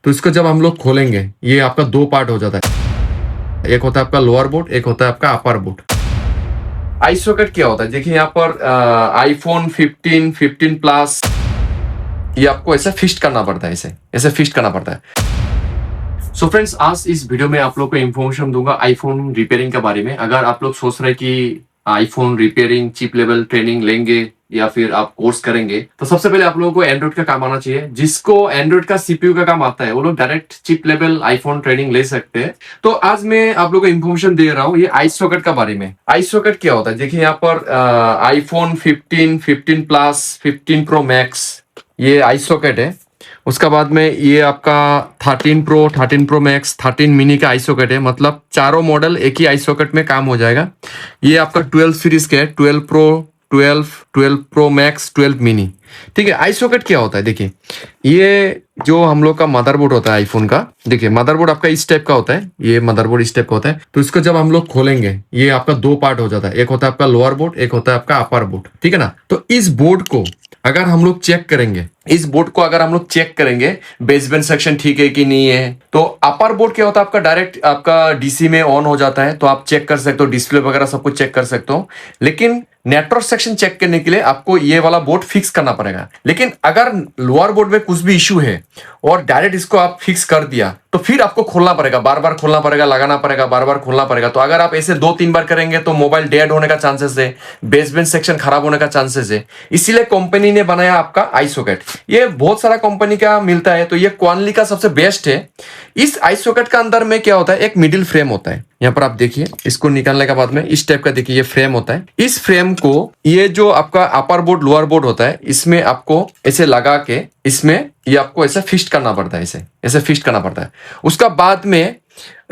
तो इसको जब हम लोग खोलेंगे ये आपका दो पार्ट हो जाता है। एक होता है आपका लोअर बोर्ड, एक होता है आपका अपर बोर्ड। आई सॉकेट क्या होता है? देखिए यहाँ पर आईफोन 15, 15 प्लस ये आपको ऐसे फिक्स करना पड़ता है, ऐसे फिक्स करना पड़ता है। सो फ्रेंड्स, आज इस वीडियो में आप लोग को इन्फॉर्मेशन दूंगा आईफोन रिपेयरिंग के बारे में। अगर आप लोग सोच रहे कि iPhone repairing chip level training लेंगे या फिर आप कोर्स करेंगे, तो सबसे पहले आप लोगों को एंड्रॉइड का काम आना चाहिए। जिसको एंड्रॉइड का सीपीयू का काम आता है वो लोग direct chip level iPhone training ले सकते हैं। तो आज मैं आप लोगों को इन्फॉर्मेशन दे रहा हूँ ये आई सॉकेट का बारे में। आई सॉकेट क्या होता है? देखिए यहाँ पर आईफोन 15, 15 प्लस, 15 प्रो मैक्स ये आई सॉकेट है। उसका बाद में ये आपका 13 प्रो, 13 प्रो मैक्स, 13 मिनी का आई सॉकेट है। मतलब चारों मॉडल एक ही आई सॉकेट में काम हो जाएगा। ये आपका 12 सीरीज का है, 12 प्रो, 12, 12 प्रो मैक्स, 12 मिनी। ठीक है। आई सॉकेट क्या होता है? देखिए ये जो हम लोग का मदरबोर्ड होता है आईफोन का, देखिए मदरबोर्ड आपका इस टाइप का होता है। ये मदरबोर्ड इस टाइप का होता है। तो इसको जब हम लोग खोलेंगे ये आपका दो पार्ट हो जाता है। एक होता है आपका लोअर बोर्ड, एक होता है आपका अपर बोर्ड। ठीक है ना। तो इस बोर्ड को अगर हम लोग चेक करेंगे, बेसबैंड सेक्शन ठीक है कि नहीं है। तो अपर बोर्ड क्या होता है आपका डायरेक्ट आपका डीसी में ऑन हो जाता है, तो आप चेक कर सकते हो, डिस्प्ले वगैरह सब कुछ चेक कर सकते हो। लेकिन नेटवर्क सेक्शन चेक करने के लिए आपको ये वाला बोर्ड फिक्स करना पड़ेगा। लेकिन अगर लोअर बोर्ड में कुछ भी इश्यू है और डायरेक्ट इसको आप फिक्स कर दिया तो फिर आपको खोलना पड़ेगा, बार बार खोलना पड़ेगा, लगाना पड़ेगा, बार बार खोलना पड़ेगा। तो अगर आप ऐसे 2-3 बार करेंगे तो मोबाइल डेड होने का चांसेस है, बेसबैंड सेक्शन खराब होने का चांसेस है। इसीलिए कंपनी ने बनाया आपका आई सॉकेट। ये बहुत सारा कंपनी का मिलता है, तो ये क्वानली का सबसे बेस्ट है। इस आई सॉकेट का अंदर में क्या होता है, एक मिडिल फ्रेम होता है। यहाँ पर आप देखिए, इसको निकालने के बाद में इस टाइप का देखिए ये फ्रेम होता है। इस फ्रेम को ये जो आपका अपर बोर्ड लोअर बोर्ड होता है इसमें आपको ऐसे लगा के इसमें ये आपको ऐसे फिक्स करना पड़ता है, ऐसे फिक्स करना पड़ता है। उसका बाद में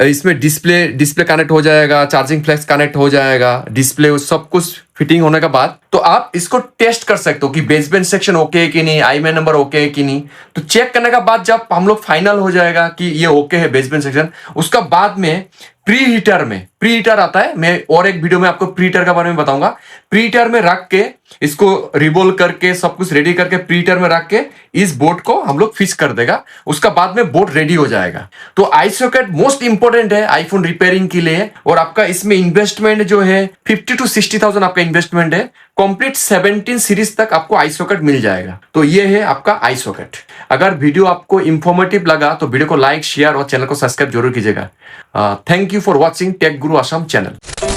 इसमें डिस्प्ले कनेक्ट हो जाएगा, चार्जिंग फ्लैक्स कनेक्ट हो जाएगा, डिस्प्ले सब कुछ फिटिंग होने के बाद तो आप इसको टेस्ट कर सकते हो कि बेसबैंड सेक्शन ओके है कि नहीं, आईएमआई नंबर ओके है कि नहीं। तो चेक करने के बाद जब हम लोग फाइनल हो जाएगा कि ये ओके है बेसबैंड सेक्शन, उसका बाद में प्री हीटर आता है। मैं और एक वीडियो में आपको प्री हीटर के बारे में बताऊंगा। प्री हीटर में रख के इसको रिबोल करके सब कुछ रेडी करके प्री हीटर में रख के इस बोर्ड को हम लोग फिक्स कर देगा। उसका बाद में बोर्ड रेडी हो जाएगा। तो आई सॉकेट मोस्ट इंपोर्टेंट है आईफोन रिपेयरिंग के लिए। और आपका इसमें इन्वेस्टमेंट जो है 50 to 60,000 आपका इन्वेस्टमेंट है। कंप्लीट 17 सीरीज तक आपको आई सॉकेट मिल जाएगा। तो ये है आपका आई सॉकेट। अगर वीडियो आपको इंफॉर्मेटिव लगा तो वीडियो को लाइक, शेयर और चैनल को सब्सक्राइब जरूर कीजिएगा। Thank you for watching tech guru Assam channel.